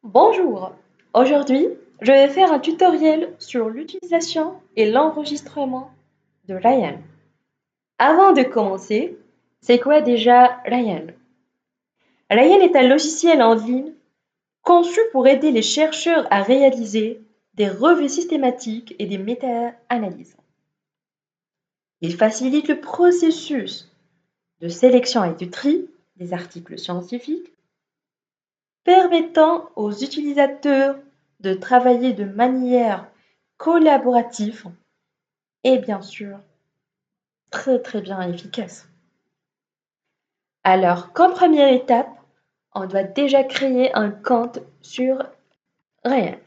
Bonjour, aujourd'hui je vais faire un tutoriel sur l'utilisation et l'enregistrement de Ryan. Avant de commencer, c'est quoi déjà Ryan? Ryan est un logiciel en ligne conçu pour aider les chercheurs à réaliser des revues systématiques et des méta-analyses. Il facilite le processus de sélection et de tri des articles scientifiques, permettant aux utilisateurs de travailler de manière collaborative et bien sûr très bien efficace. Alors, comme première étape, on doit déjà créer un compte sur Ryan.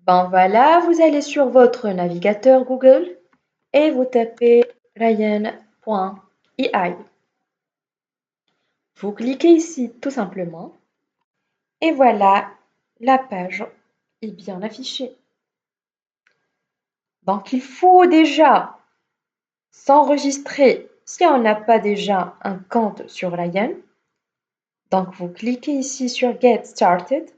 Bon voilà, vous allez sur votre navigateur Google et vous tapez ryan.ai. Vous cliquez ici tout simplement et voilà, la page est bien affichée. Donc il faut déjà s'enregistrer si on n'a pas déjà un compte sur Ryan. Donc vous cliquez ici sur Get Started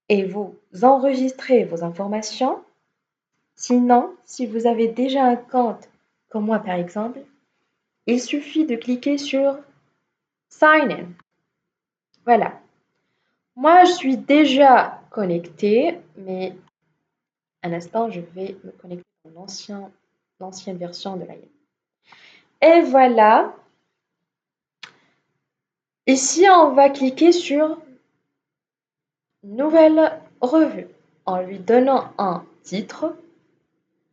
et vous enregistrez vos informations. Sinon, si vous avez déjà un compte, comme moi par exemple, il suffit de cliquer sur Sign in. Voilà. Moi, je suis déjà connectée, mais un instant, je vais me connecter dans l'ancienne version de Ryan. Et voilà. Ici, on va cliquer sur Nouvelle revue en lui donnant un titre,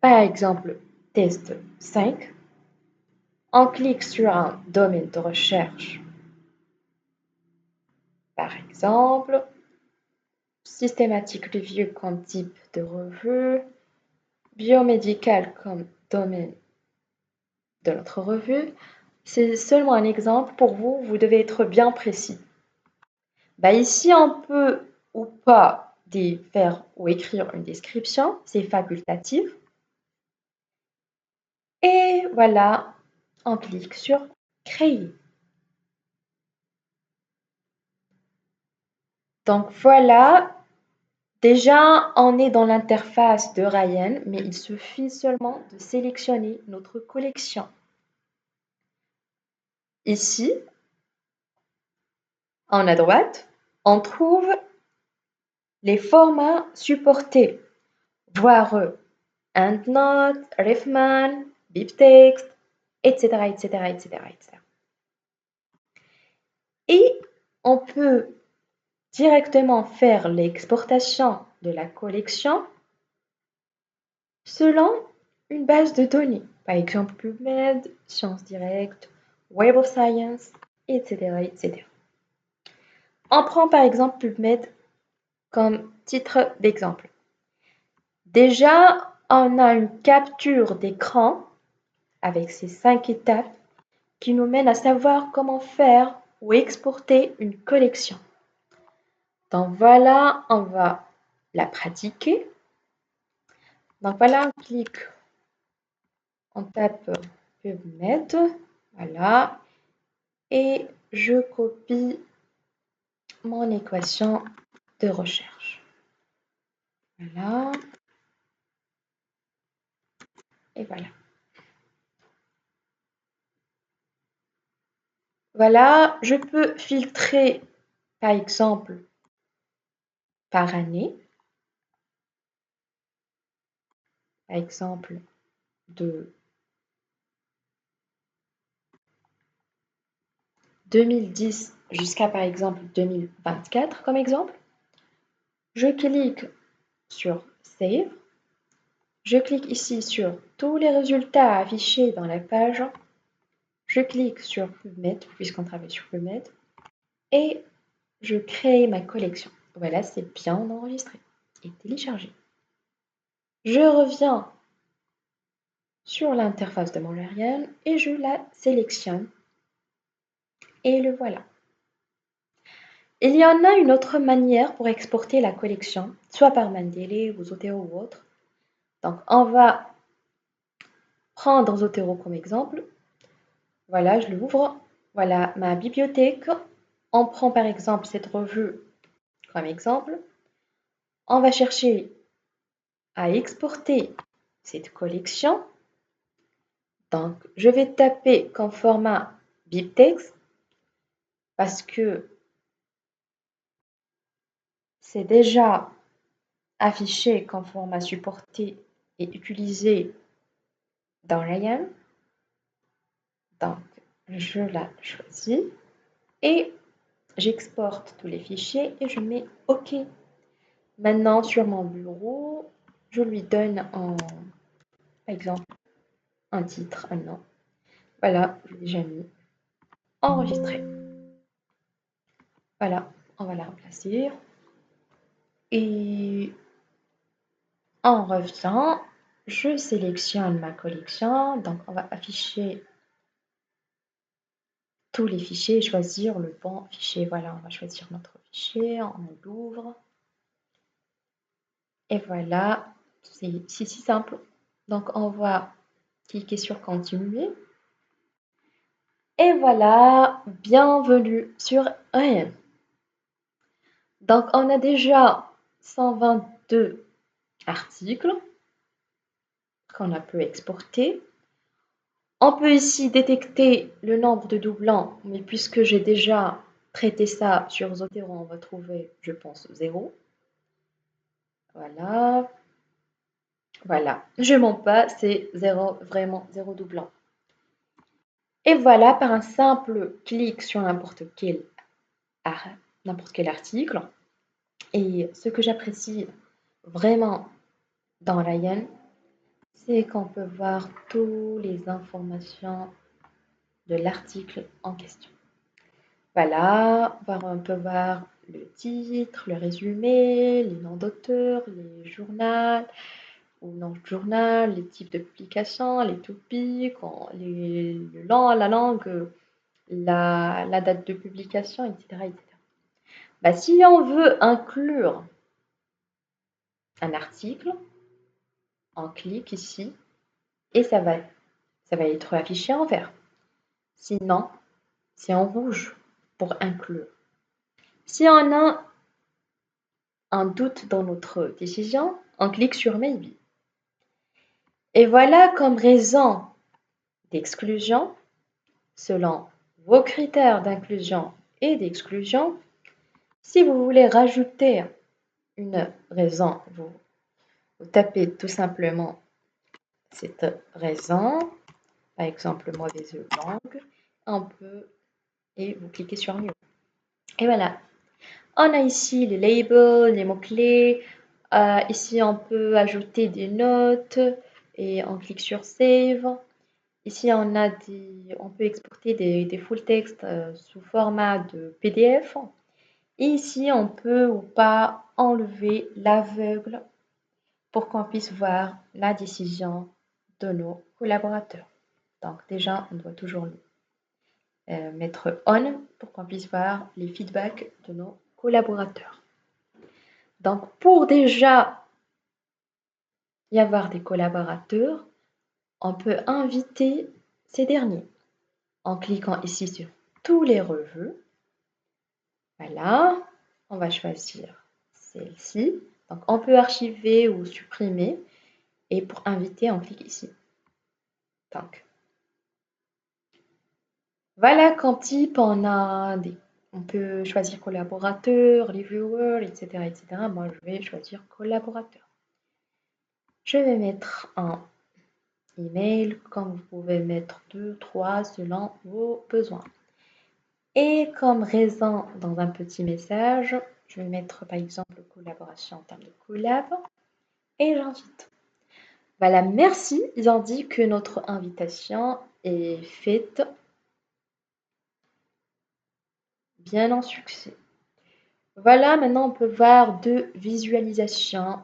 par exemple test 5. On clique sur un domaine de recherche, par exemple systématique review comme type de revue, biomédical comme domaine de notre revue. C'est seulement un exemple pour vous, vous devez être bien précis. Ici, on peut ou pas faire ou écrire une description, c'est facultatif. Et voilà, on clique sur Créer. Donc voilà, déjà on est dans l'interface de Ryan, mais il suffit seulement de sélectionner notre collection. Ici, en à droite, on trouve les formats supportés, voire EndNote, Refman, BibTeX, etc., etc., etc., etc. Et on peut directement faire l'exportation de la collection selon une base de données, par exemple PubMed, Sciences Direct, Web of Science, etc., etc. On prend par exemple PubMed comme titre d'exemple. Déjà, on a une capture d'écran avec ces 5 étapes qui nous mènent à savoir comment faire ou exporter une collection. Donc voilà, on va la pratiquer. Donc voilà, on tape PubMed, voilà, et je copie mon équation de recherche. Voilà, et voilà. Voilà, je peux filtrer, par exemple, par année, par exemple, de 2010 jusqu'à, par exemple, 2024, comme exemple. Je clique sur Save. Je clique ici sur tous les résultats affichés dans la page. Je clique sur PubMed, puisqu'on travaille sur PubMed, et je crée ma collection. Voilà, c'est bien enregistré et téléchargé. Je reviens sur l'interface de mon Ryan et je la sélectionne. Et le voilà. Il y en a une autre manière pour exporter la collection, soit par Mendeley ou Zotero ou autre. Donc, on va prendre Zotero comme exemple. Voilà, je l'ouvre. Voilà ma bibliothèque On prend par exemple cette revue comme exemple. On va chercher à exporter cette collection. Donc, je vais taper comme format BibTeX parce que c'est déjà affiché comme format supporté et utilisé dans Ryan. Donc, je la choisis et j'exporte tous les fichiers et je mets OK. Maintenant, sur mon bureau, je lui donne par exemple, un titre, un nom. Voilà, j'ai déjà mis enregistrer. Voilà, on va la remplacer. Et on revient. Je sélectionne ma collection. Donc, on va afficher tous les fichiers et choisir le bon fichier. Voilà, on va choisir notre fichier. On l'ouvre. Et voilà, c'est si simple. Donc, on va cliquer sur continuer. Et voilà, bienvenue sur Ryan. Donc, on a déjà 122 articles qu'on a pu exporter. On peut ici détecter le nombre de doublons, mais puisque j'ai déjà traité ça sur Zotero, on va trouver, je pense, 0. Voilà. Voilà. Je mens pas, c'est 0, vraiment 0 doublon. Et voilà, par un simple clic sur n'importe quel article. Et ce que j'apprécie vraiment dans Ryan, c'est qu'on peut voir toutes les informations de l'article en question. Voilà, on peut voir le titre, le résumé, les noms d'auteurs, les journaux ou non-journal, les types de publications, les topics, la langue, la date de publication, etc. etc. Bah, si on veut inclure un article, on clique ici et ça va être affiché en vert. Sinon, c'est en rouge pour inclure. Si on a un doute dans notre décision, on clique sur Maybe. Et voilà comme raison d'exclusion, selon vos critères d'inclusion et d'exclusion, si vous voulez rajouter une raison, vous tapez tout simplement cette raison, par exemple mauvaise langue, et vous cliquez sur New. Et voilà. On a ici les labels, les mots-clés. Ici, on peut ajouter des notes et on clique sur Save. Ici, on peut exporter des full text sous format de PDF. Et ici, on peut ou pas enlever l'aveugle pour qu'on puisse voir la décision de nos collaborateurs. Donc déjà, on doit toujours mettre on pour qu'on puisse voir les feedbacks de nos collaborateurs. Donc, pour déjà y avoir des collaborateurs, on peut inviter ces derniers en cliquant ici sur tous les revues. Voilà, on va choisir celle-ci. Donc, on peut archiver ou supprimer. Et pour inviter, on clique ici. Donc, voilà comme type, on peut choisir collaborateur, reviewer, etc., etc. Moi, je vais choisir collaborateur. Je vais mettre un email, comme vous pouvez mettre 2, 3 selon vos besoins. Et comme raison dans un petit message, je vais mettre par exemple collaboration en termes de collab et j'invite. Voilà, merci. Ils ont dit que notre invitation est faite bien en succès. Voilà, maintenant on peut voir deux visualisations.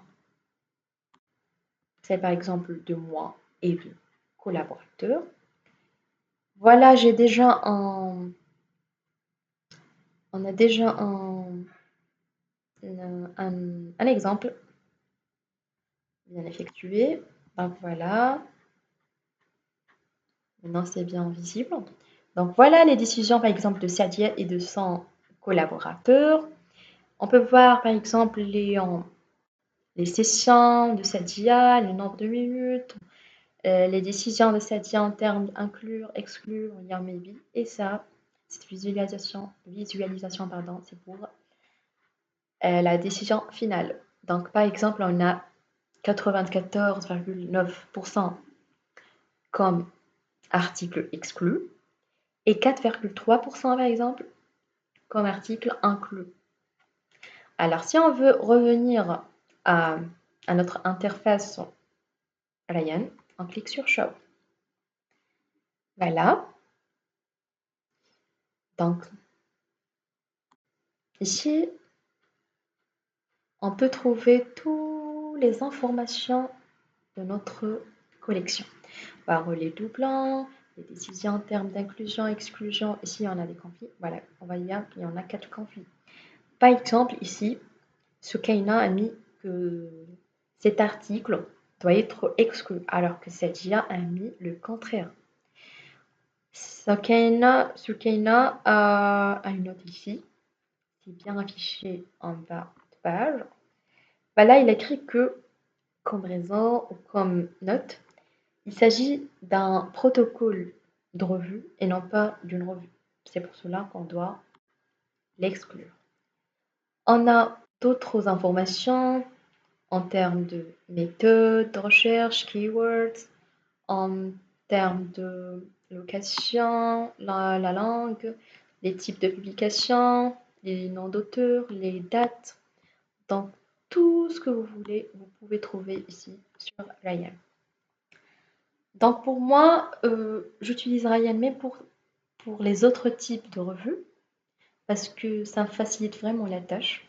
Celle par exemple de moi et de collaborateurs. Voilà, j'ai déjà on a déjà un exemple bien effectué. Donc voilà. Maintenant c'est bien visible. Donc voilà les décisions par exemple de Sadia et de son collaborateurs. On peut voir par exemple les sessions de cette IA, le nombre de minutes, les décisions de cette IA en termes d'inclure, exclure, lire maybe. Et ça, cette visualisation pardon, c'est pour la décision finale. Donc par exemple, on a 94,9% comme article exclu et 4,3% par exemple comme article inclus. Alors si on veut revenir à notre interface Ryan, on clique sur Show. Voilà. Donc ici, on peut trouver toutes les informations de notre collection. Par les doublants, les décisions en termes d'inclusion, exclusion. Ici, on a des conflits. Voilà, on va dire qu'il y en a 4 conflits. Par exemple, ici, Soukaina a mis que cet article doit être exclu, alors que cette IA a mis le contraire. Soukaina a une note ici, c'est bien affiché en bas de page. Là, il écrit que, comme raison ou comme note, il s'agit d'un protocole de revue et non pas d'une revue. C'est pour cela qu'on doit l'exclure. On a d'autres informations en termes de méthode de recherche, keywords, en termes de location, la langue, les types de publications, les noms d'auteurs, les dates. Donc, tout ce que vous voulez, vous pouvez trouver ici sur Ryan. Donc, pour moi, j'utilise Ryan mais pour les autres types de revues parce que ça me facilite vraiment la tâche.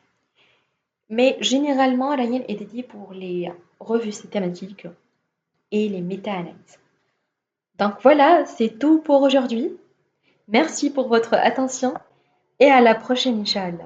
Mais généralement, Ryan est dédié pour les revues systématiques et les méta-analyses. Donc voilà, c'est tout pour aujourd'hui. Merci pour votre attention et à la prochaine, Inch'Allah.